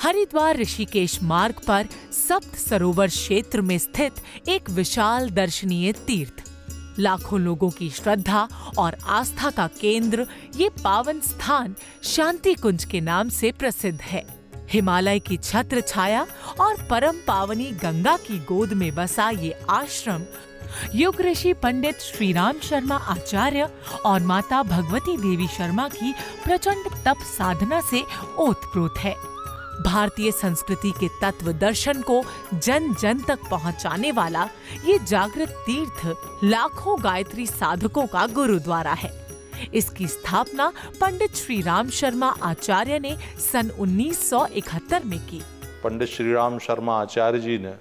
हरिद्वार ऋषिकेश मार्ग पर सप्त सरोवर क्षेत्र में स्थित एक विशाल दर्शनीय तीर्थ, लाखों लोगों की श्रद्धा और आस्था का केंद्र, ये पावन स्थान शांति कुंज के नाम से प्रसिद्ध है। हिमालय की छत्र छाया और परम पावनी गंगा की गोद में बसा ये आश्रम युग ऋषि पंडित श्री राम शर्मा आचार्य और माता भगवती देवी शर्मा की प्रचंड तप साधना से ओतप्रोत है। भारतीय संस्कृति के तत्व दर्शन को जन जन तक पहुंचाने वाला ये जागृत तीर्थ लाखों गायत्री साधकों का गुरुद्वारा है। इसकी स्थापना पंडित श्री राम शर्मा आचार्य ने सन 1971 में की। पंडित श्री राम शर्मा आचार्य जी ने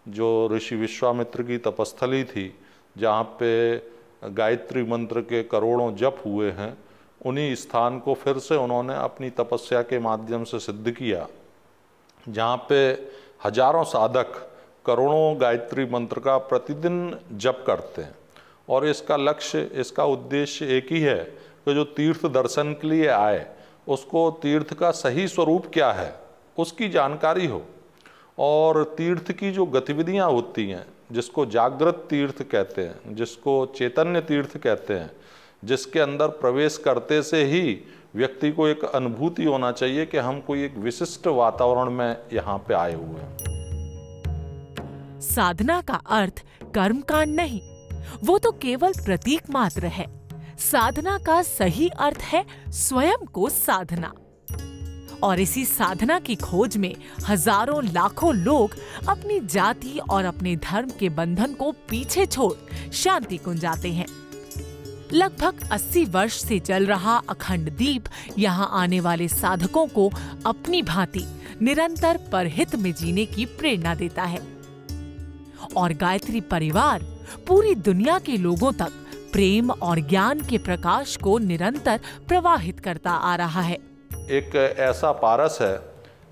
जो ऋषि विश्वामित्र की तपस्थली थी, जहाँ पे गायत्री मंत्र के करोड़ों जप हुए हैं, उन्हीं स्थान को फिर से उन्होंने अपनी तपस्या के माध्यम से सिद्ध किया, जहाँ पे हजारों साधक करोड़ों गायत्री मंत्र का प्रतिदिन जप करते हैं। और इसका लक्ष्य, इसका उद्देश्य एक ही है कि जो तीर्थ दर्शन के लिए आए उसको तीर्थ का सही स्वरूप क्या है उसकी जानकारी हो, और तीर्थ की जो गतिविधियाँ होती हैं, जिसको जागृत तीर्थ कहते हैं, जिसको चैतन्य तीर्थ कहते हैं, जिसके अंदर प्रवेश करते से ही व्यक्ति को एक अनुभूति होना चाहिए कि हम कोई एक विशिष्ट वातावरण में यहाँ पे आए हुए हैं। साधना का अर्थ कर्मकांड नहीं, वो तो केवल प्रतीक मात्र है। साधना का सही अर्थ है स्वयं को साधना। और इसी साधना की खोज में हजारों लाखों लोग अपनी जाति और अपने धर्म के बंधन को पीछे छोड़ शांति कुंज आते हैं। लगभग 80 वर्ष से चल रहा अखंड दीप यहाँ आने वाले साधकों को अपनी भांति निरंतर परहित में जीने की प्रेरणा देता है। और गायत्री परिवार पूरी दुनिया के लोगों तक प्रेम और ज्ञान के प्रकाश को निरंतर प्रवाहित करता आ रहा है। एक ऐसा पारस है,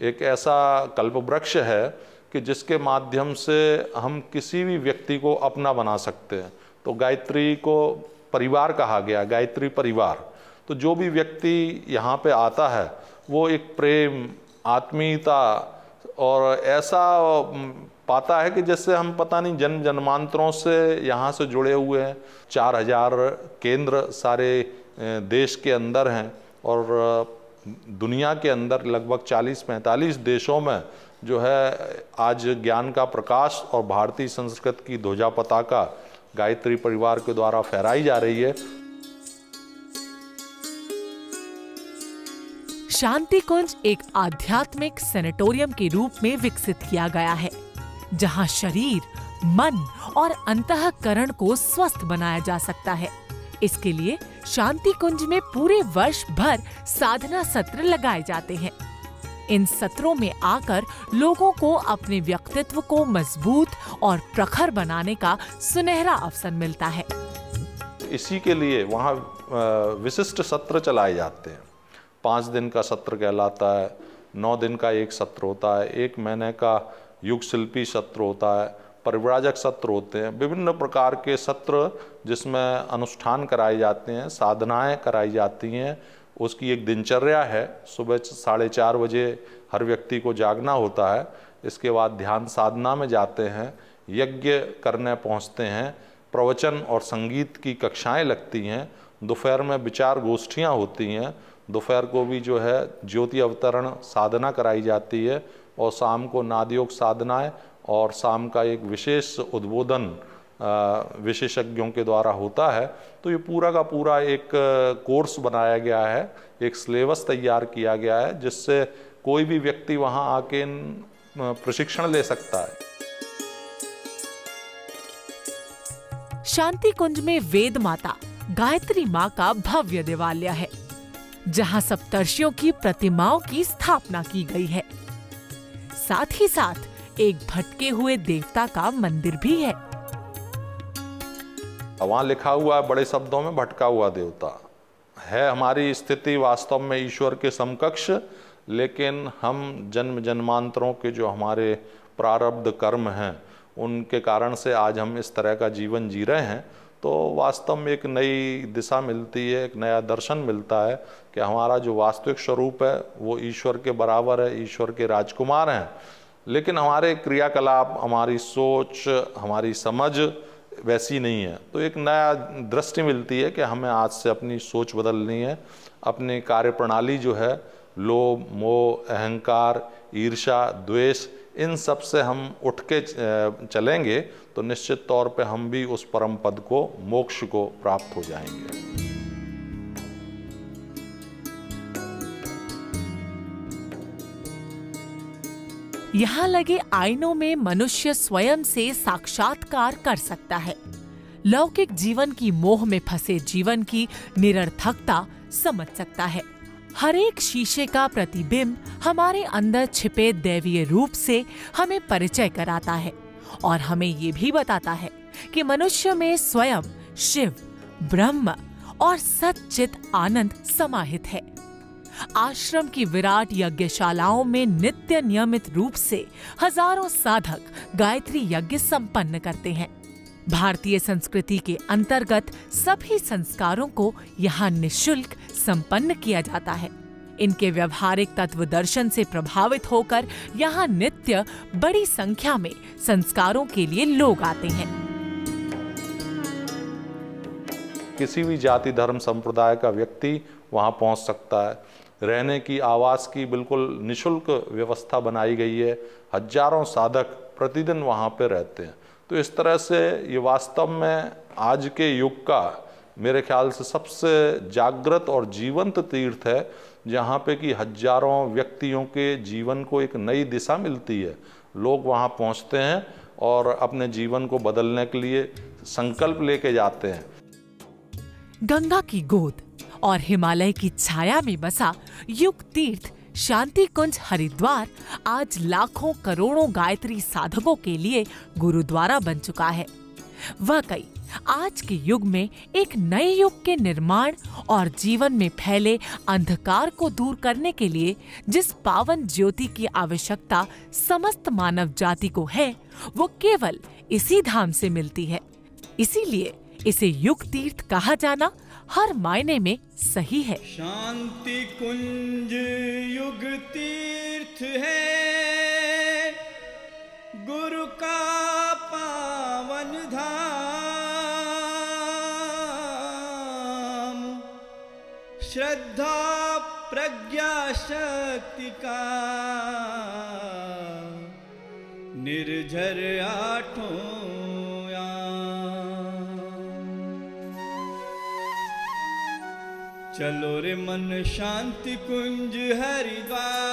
एक ऐसा कल्पवृक्ष है कि जिसके माध्यम से हम किसी भी व्यक्ति को अपना बना सकते हैं। तो गायत्री को परिवार कहा गया, गायत्री परिवार। तो जो भी व्यक्ति यहाँ पे आता है वो एक प्रेम, आत्मीयता और ऐसा पाता है कि जैसे हम पता नहीं जन्म जन्मांतरों से यहाँ से जुड़े हुए हैं। 4000 केंद्र सारे देश के अंदर हैं और दुनिया के अंदर लगभग 40-45 देशों में जो है आज ज्ञान का प्रकाश और भारतीय संस्कृति की ध्वजा पताका गायत्री परिवार के द्वारा फहराई जा रही है। शांति कुंज एक आध्यात्मिक सैनिटोरियम के रूप में विकसित किया गया है, जहां शरीर, मन और अंतःकरण को स्वस्थ बनाया जा सकता है। इसके लिए शांति कुंज में पूरे वर्ष भर साधना सत्र लगाए जाते हैं। इन सत्रों में आकर लोगों को अपने व्यक्तित्व को मजबूत और प्रखर बनाने का सुनहरा अवसर मिलता है। इसी के लिए वहाँ विशिष्ट सत्र चलाए जाते हैं। 5 दिन का सत्र कहलाता है, 9 दिन का एक सत्र होता है, 1 महीने का युग शिल्पी सत्र होता है, परिव्राजक सत्र होते हैं। विभिन्न प्रकार के सत्र जिसमें अनुष्ठान कराए जाते हैं, साधनाएं कराई जाती हैं। उसकी एक दिनचर्या है। सुबह 4:30 बजे हर व्यक्ति को जागना होता है। इसके बाद ध्यान साधना में जाते हैं, यज्ञ करने पहुंचते हैं, प्रवचन और संगीत की कक्षाएं लगती हैं। दोपहर में विचार गोष्ठियां होती हैं। दोपहर को भी जो है ज्योति अवतरण साधना कराई जाती है और शाम को नादयोग साधनाएं और शाम का एक विशेष उद्बोधन विशेषज्ञों के द्वारा होता है। तो ये पूरा का पूरा एक कोर्स बनाया गया है, एक सिलेबस तैयार किया गया है, जिससे कोई भी व्यक्ति वहाँ आके प्रशिक्षण ले सकता है। शांति कुंज में वेद माता गायत्री माँ का भव्य देवालय है, जहाँ सप्तर्षियों की प्रतिमाओं की स्थापना की गई है। साथ ही साथ एक भटके हुए देवता का मंदिर भी है। वहाँ लिखा हुआ है बड़े शब्दों में, भटका हुआ देवता है। हमारी स्थिति वास्तव में ईश्वर के समकक्ष, लेकिन हम जन्म जन्मांतरों के जो हमारे प्रारब्ध कर्म हैं उनके कारण से आज हम इस तरह का जीवन जी रहे हैं। तो वास्तव में एक नई दिशा मिलती है, एक नया दर्शन मिलता है कि हमारा जो वास्तविक स्वरूप है वो ईश्वर के बराबर है, ईश्वर के राजकुमार हैं। लेकिन हमारे क्रियाकलाप, हमारी सोच, हमारी समझ वैसी नहीं है। तो एक नया दृष्टि मिलती है कि हमें आज से अपनी सोच बदलनी है, अपनी कार्यप्रणाली जो है लोभ, मोह, अहंकार, ईर्ष्या, द्वेष, इन सब से हम उठ के चलेंगे तो निश्चित तौर पे हम भी उस परम पद को, मोक्ष को प्राप्त हो जाएंगे। यहाँ लगे आईनों में मनुष्य स्वयं से साक्षात्कार कर सकता है, लौकिक जीवन की मोह में फंसे जीवन की निरर्थकता समझ सकता है। हर एक शीशे का प्रतिबिंब हमारे अंदर छिपे दैवीय रूप से हमें परिचय कराता है और हमें ये भी बताता है कि मनुष्य में स्वयं शिव, ब्रह्म और सच्चित आनंद समाहित है। आश्रम की विराट यज्ञशालाओं में नित्य नियमित रूप से हजारों साधक गायत्री यज्ञ संपन्न करते हैं। भारतीय संस्कृति के अंतर्गत सभी संस्कारों को यहाँ निःशुल्क संपन्न किया जाता है। इनके व्यवहारिक तत्व दर्शन से प्रभावित होकर यहाँ नित्य बड़ी संख्या में संस्कारों के लिए लोग आते हैं। किसी भी जाति, धर्म, संप्रदाय का व्यक्ति वहाँ पहुँच सकता है। रहने की, आवास की बिल्कुल निःशुल्क व्यवस्था बनाई गई है। हजारों साधक प्रतिदिन वहाँ पे रहते हैं। तो इस तरह से ये वास्तव में आज के युग का मेरे ख्याल से सबसे जागृत और जीवंत तीर्थ है, जहाँ पे कि हजारों व्यक्तियों के जीवन को एक नई दिशा मिलती है। लोग वहाँ पहुँचते हैं और अपने जीवन को बदलने के लिए संकल्प लेके जाते हैं। गंगा की गोद और हिमालय की छाया में बसा युग तीर्थ शांति कुंज हरिद्वार आज लाखों करोड़ों गायत्री साधकों के लिए गुरुद्वारा बन चुका है। वाकई आज के युग में एक नए युग के निर्माण और जीवन में फैले अंधकार को दूर करने के लिए जिस पावन ज्योति की आवश्यकता समस्त मानव जाति को है, वो केवल इसी धाम से मिलती है। इसीलिए इसे युग तीर्थ कहा जाना हर मायने में सही है। शांति कुंज युग तीर्थ है, गुरु का पावन धाम, श्रद्धा प्रज्ञा शक्ति का निर्झर आठों चलो रे मन शांति कुंज हरिद्वार,